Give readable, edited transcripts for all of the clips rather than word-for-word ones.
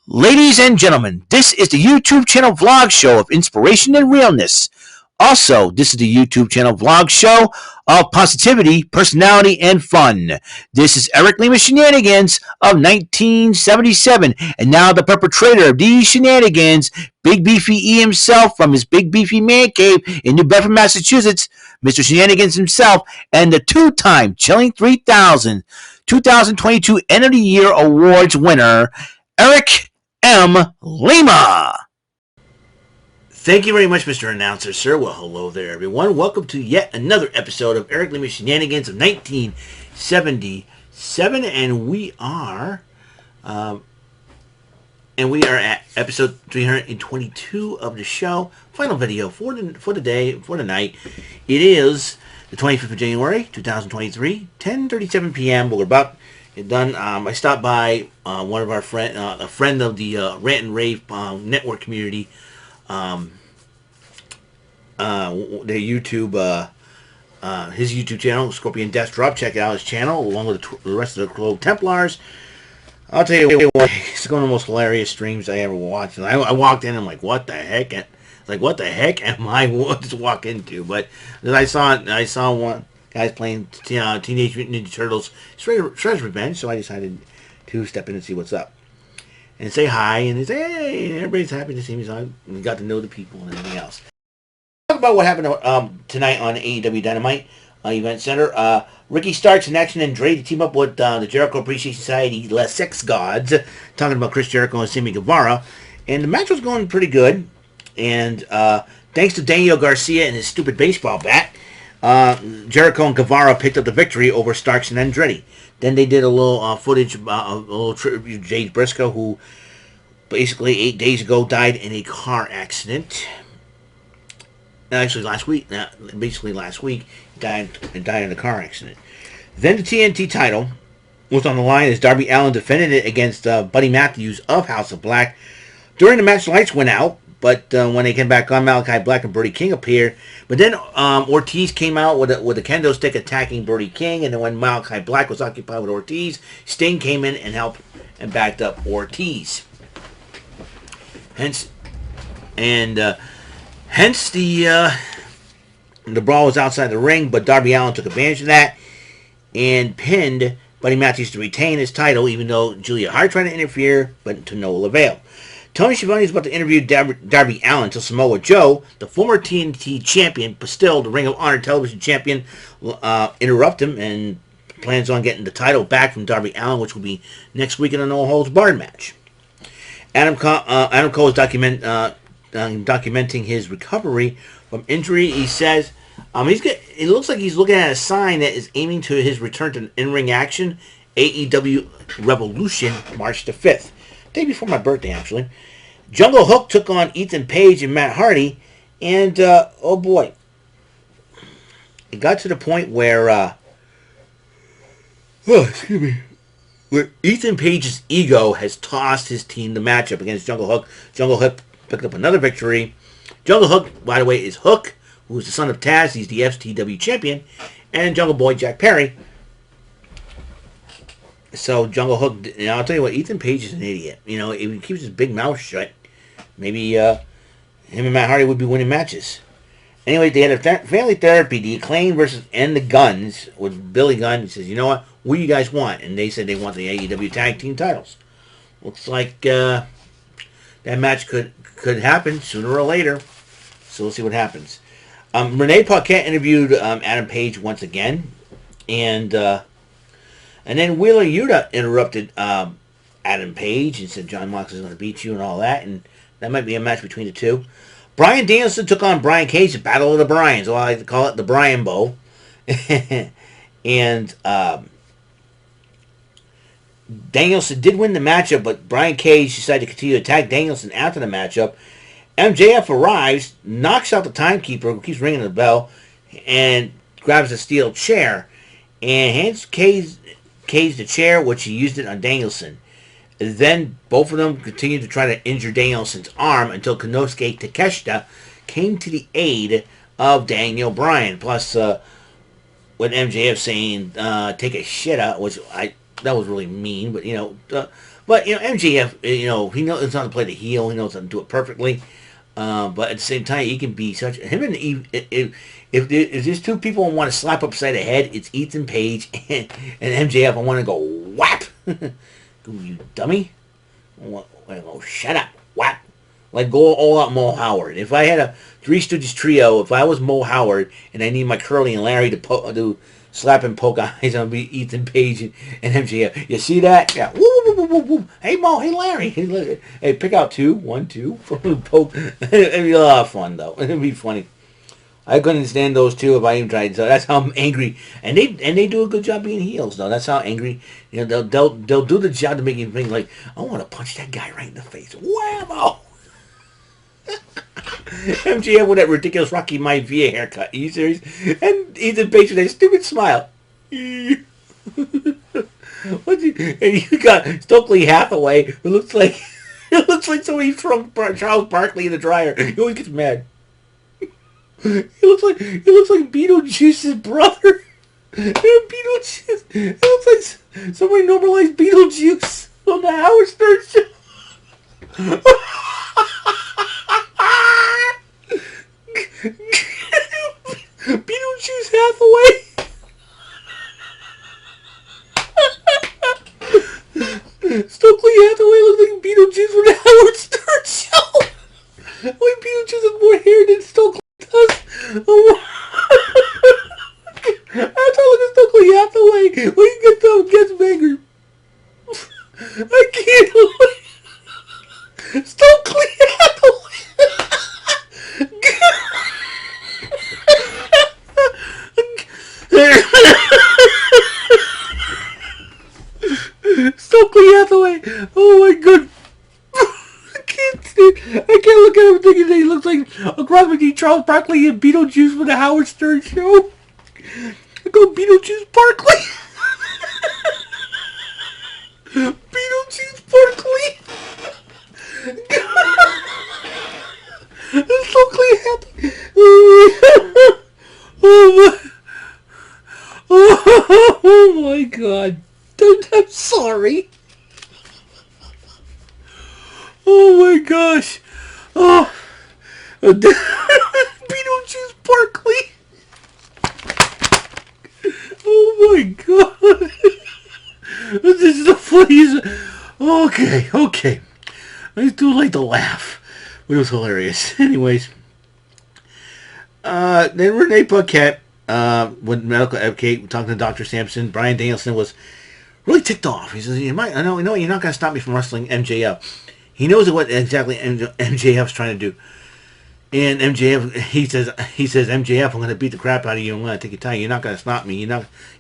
Ladies and gentlemen, this is the YouTube channel vlog show of inspiration and realness. Also, this is the YouTube channel vlog show of positivity, personality, and fun. This is Eric Lima Shenanigans of 1977, and now the perpetrator of these shenanigans, Big Beefy E himself from his Big Beefy Man Cave in New Bedford, Massachusetts, Mr. Shenanigans himself, and the two-time Chilling 3000 2022 End of the Year Awards winner, Eric M. Lima. Thank you very much, Mr. Announcer, sir. Well, hello there, everyone. Welcome to yet another episode of Eric Lima Shenanigans of 1977, and we are at episode 322 of the show. Final video for the night. It is the 25th of January, 2023, 10:37 p.m. We're about done. I stopped by one of our a friend of the Rant and Rave network community, their YouTube, his YouTube channel, Scorpion Death Drop. Check out his channel along with the rest of the Globe Templars. I'll tell you what, it's one of the most hilarious streams I ever watched. And I walked in and I'm like, what the heck? What the heck am I just walk into? But I saw one guys playing Teenage Mutant Ninja Turtles Shredder's Revenge, so I decided to step in and see what's up. And say hi, and they say, hey, and everybody's happy to see me, so we got to know the people and everything else. Talk about what happened tonight on AEW Dynamite Event Center. Ricky Starks and Action Andretti team up with the Jericho Appreciation Society, Les Sex Gods, talking about Chris Jericho and Sammy Guevara. And the match was going pretty good. And thanks to Daniel Garcia and his stupid baseball bat, Jericho and Guevara picked up the victory over Starks and Andretti. Then they did a little footage, a little tribute to Jade Briscoe, who basically 8 days ago died in a car accident. Actually, last week, he died in a car accident. Then the TNT title was on the line as Darby Allin defended it against Buddy Matthews of House of Black. During the match, the lights went out. But when they came back on, Malachi Black and Brody King appeared. But then Ortiz came out with a kendo stick attacking Brody King. And then when Malachi Black was occupied with Ortiz, Sting came in and helped and backed up Ortiz. Hence the brawl was outside the ring. But Darby Allin took advantage of that and pinned Buddy Matthews to retain his title, even though Julia Hart tried to interfere, but to no avail. Tony Schiavone is about to interview Darby Allin until Samoa Joe, the former TNT champion, but still the Ring of Honor television champion, interrupt him and plans on getting the title back from Darby Allin, which will be next week in a no-holds-barred match. Adam Cole is documenting his recovery from injury. He says it looks like he's looking at a sign that is aiming to his return to in-ring action, AEW Revolution, March the 5th. Day before my birthday, actually. JungleHook took on Ethan Page and Matt Hardy, and oh boy, it got to the point where where Ethan Page's ego has tossed his team the matchup against JungleHook. JungleHook picked up another victory. JungleHook, by the way, is Hook, who is the son of Taz. He's the FTW champion, and Jungle Boy Jack Perry. So JungleHook, I'll tell you what, Ethan Page is an idiot. If he keeps his big mouth shut, maybe him and Matt Hardy would be winning matches. Anyway, they had a family therapy, the Acclaim versus and the Guns with Billy Gunn. He says, you know what do you guys want? And they said they want the AEW tag team titles. Looks like that match could happen sooner or later. So we'll see what happens. Renee Paquette interviewed Adam Page once again, and then Wheeler Yuta interrupted Adam Page and said John Moxley is going to beat you and all that. And that might be a match between the two. Bryan Danielson took on Brian Cage, the Battle of the Bryans. Well, I like to call it the Bryan Bowl. And Danielson did win the matchup, but Brian Cage decided to continue to attack Danielson after the matchup. MJF arrives, knocks out the timekeeper, who keeps ringing the bell, and grabs a steel chair and hands Cage the chair, which he used it on Danielson. Then both of them continued to try to injure Danielson's arm until Konosuke Takeshita came to the aid of Daniel Bryan. Plus, with MJF saying, take a shit out, which that was really mean, but, But MJF, he knows how to play the heel. He knows how to do it perfectly. But at the same time, he can be such him and if there's two people I want to slap upside the head, it's Ethan Page and MJF. I want to go whap, you dummy. I go shut up, whap. Like go all out Mo Howard. If I had a Three Stooges trio, if I was Mo Howard and I need my Curly and Larry to slap and poke eyes, I'll be Ethan Page and MJF. You see that? Yeah. Woo, woo, woo, woo, woo. Hey Mo, hey Larry. Hey, pick out two. 1, 2. Poke. It'd be a lot of fun though. It'd be funny. I couldn't stand those two if I even tried. So that's how I'm angry, and they do a good job being heels though. That's how angry. They'll do the job to make you think like I want to punch that guy right in the face. Whammo! MJF with that ridiculous Rocky Maivia haircut. Are you serious? And Ethan Page with that stupid smile. And you got Stokely Hathaway, who looks like somebody threw Charles Barkley in the dryer. He always gets mad. He looks like Beetlejuice's brother. Beetlejuice. It looks like somebody normalized Beetlejuice on the Howard Stern show. Beetlejuice Hathaway. Stokely Hathaway looks like Beetlejuice from the Howard Stern show. Wait, Beetlejuice has more hair than Stokely does. Oh. After I look at Stokely Hathaway, when you gets bigger. I can't. Stokely Hathaway. Stokely Hathaway. Oh my god. I can't look at him thinking that he looks like a cross between Charles Barkley and Beetlejuice from the Howard Stern show. I go Beetlejuice Barkley. Beetlejuice Barkley. Stokely Hathaway. Oh my god. I'm sorry. Oh my gosh. Oh. Beetlejuice Barkley. Oh my god. This is the funniest. Okay. I just do like to laugh. But it was hilarious. Anyways. Then Renee Paquette, with medical advocate, talking to Dr. Sampson, Bryan Danielson was really ticked off. He says, I know you're not going to stop me from wrestling MJF. He knows what exactly MJF's trying to do. And MJF, he says, MJF, I'm going to beat the crap out of you. I'm going to take your time. You're not going to stop me.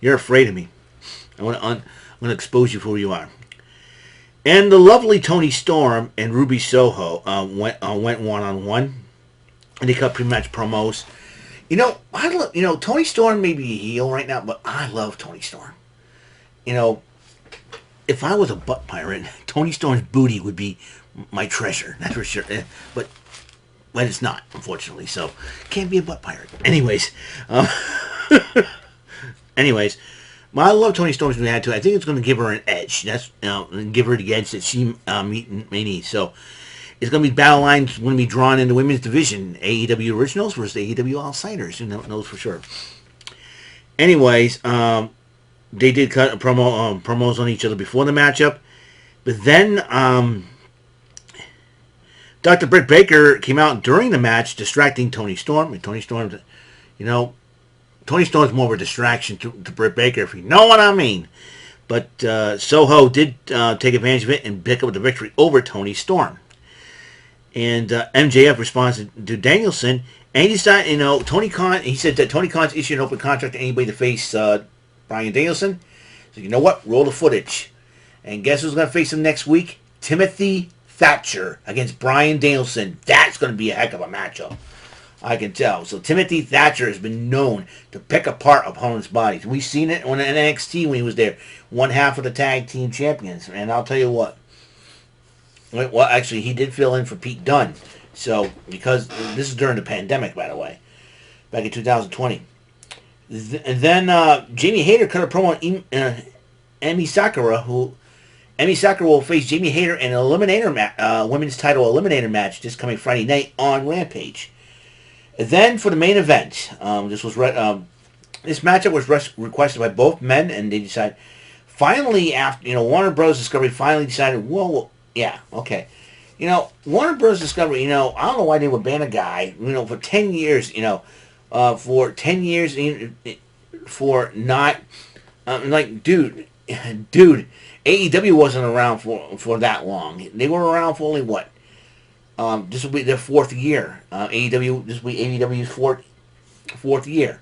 You're afraid of me. I'm going to expose you for who you are. And the lovely Toni Storm and Ruby Soho went one-on-one. And they cut pre-match promos. I love, Toni Storm may be a heel right now, but I love Toni Storm. If I was a butt pirate, Toni Storm's booty would be my treasure. That's for sure. But it's not, unfortunately. So, can't be a butt pirate. Anyways. I love Toni Storm's new attitude. I think it's going to give her an edge. That's give her the edge that she may need. So, it's going to be battle lines going to be drawn in the women's division. AEW Originals versus AEW Outsiders. Who knows for sure. Anyways, they did cut promos on each other before the matchup. But then Dr. Britt Baker came out during the match distracting Toni Storm. And Toni Storm's more of a distraction to Britt Baker, if you know what I mean. But Soho did take advantage of it and pick up the victory over Toni Storm. And MJF responds to Danielson, and he decided, he said that Tony Khan's issued an open contract to anybody to face Bryan Danielson. So you know what? Roll the footage. And guess who's going to face him next week? Timothy Thatcher against Bryan Danielson. That's going to be a heck of a matchup. I can tell. So Timothy Thatcher has been known to pick apart opponents' bodies. We've seen it on NXT when he was there. One half of the tag team champions. And I'll tell you what. Well, actually, he did fill in for Pete Dunne. So, because this is during the pandemic, by the way. Back in 2020. And then Jamie Hayter cut a promo on Emi Sakura, who Emi Sakura will face Jamie Hayter in an women's title eliminator match this coming Friday night on Rampage. And then for the main event, this matchup was requested by both men, and they decided. Finally, after Warner Bros. Discovery finally decided, well, yeah, okay. Warner Bros. Discovery, I don't know why they would ban a guy, for 10 years, for 10 years, for not, dude, AEW wasn't around for that long. They were around for only what? This will be their fourth year. This will be AEW's fourth year.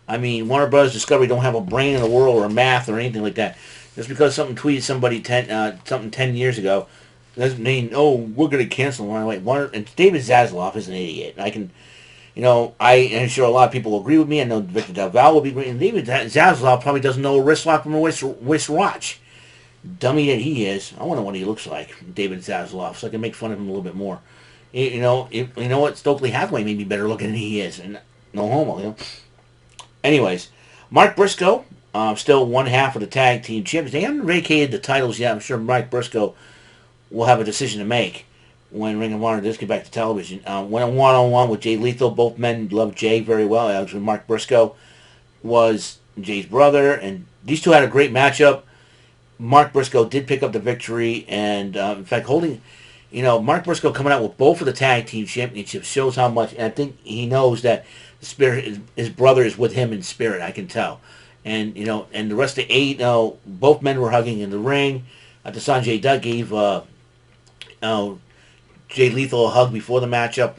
I mean, Warner Bros. Discovery don't have a brain in the world or math or anything like that. Just because something tweeted somebody 10 years ago doesn't mean, we're going to cancel them right away. And David Zaslav is an idiot. I'm sure a lot of people will agree with me. I know Victor Del Val will be agreeing. David Zaslav probably doesn't know a wrist lock from a wrist watch. Dummy that he is. I wonder what he looks like, David Zaslav, so I can make fun of him a little bit more. You know what? Stokely Hathaway may be better looking than he is, and no homo. Anyways, Mark Briscoe, still one half of the tag team champions. They haven't vacated the titles yet. I'm sure Mark Briscoe will have a decision to make when Ring of Honor does get back to television. Went on one-on-one with Jay Lethal. Both men love Jay very well. Actually, Mark Briscoe was Jay's brother, and these two had a great matchup. Mark Briscoe did pick up the victory, and in fact, Mark Briscoe coming out with both of the tag team championships shows how much, and I think he knows that the spirit, his brother is with him in spirit, I can tell. And, and the rest of the eight, both men were hugging in the ring. Sanjay Dutt gave Jay Lethal a hug before the matchup,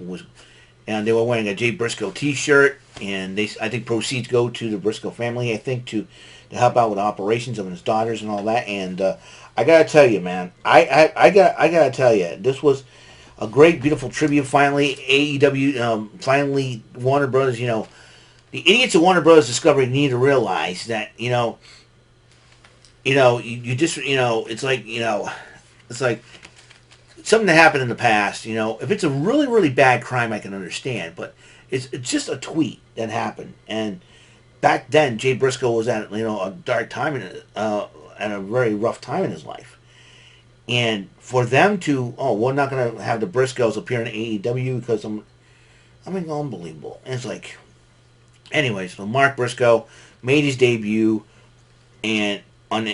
and they were wearing a Jay Briscoe t-shirt, and I think proceeds go to the Briscoe family, I think, to help out with operations of his daughters and all that. And I gotta tell you, man, I gotta tell you, this was a great, beautiful tribute. Finally, AEW, finally Warner Brothers. The idiots of Warner Brothers Discovery need to realize that you just it's like something that happened in the past. If it's a really, really bad crime, I can understand, but it's just a tweet that happened. And back then, Jay Briscoe was at a dark time at a very rough time in his life, and for them to we're not going to have the Briscoes appear in AEW because I'm unbelievable. And it's like, anyways, so Mark Briscoe made his debut and on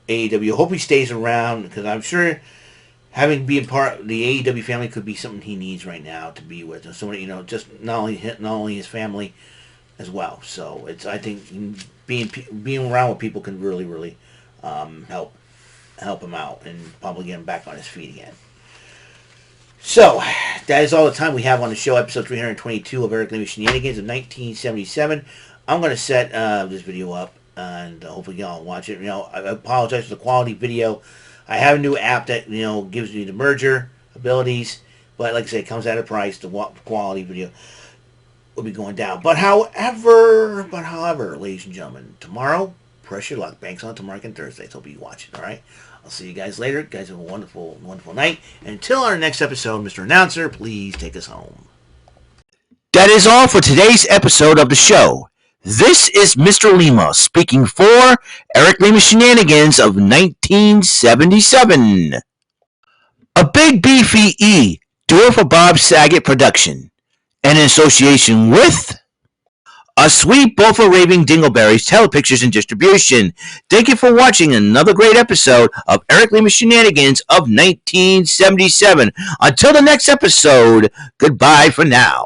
AEW. Hope he stays around because I'm sure having been part of the AEW family could be something he needs right now to be with. And somebody, just not only his family as well. So I think being around with people can really, really help him out and probably get him back on his feet again. So that is all the time we have on the show. Episode 322 of Eric Lima Shenanigans of 1977. I'm going to set this video up and hopefully y'all watch it. I apologize for the quality video. I have a new app that gives me the merger abilities, but like I say, it comes at a price. The quality video will be going down. But however, ladies and gentlemen, tomorrow, press your luck. Banks on tomorrow and Thursday. So be watching. All right. I'll see you guys later. Guys, have a wonderful, wonderful night. And until our next episode, Mr. Announcer, please take us home. That is all for today's episode of the show. This is Mr. Lima speaking for Eric Lima Shenanigans of 1977. A Big Beefy E, do it for Bob Saget production. And in association with A Sweet Bowl for Raving Dingleberries Telepictures and Distribution. Thank you for watching another great episode of Eric Lima Shenanigans of 1977. Until the next episode, goodbye for now.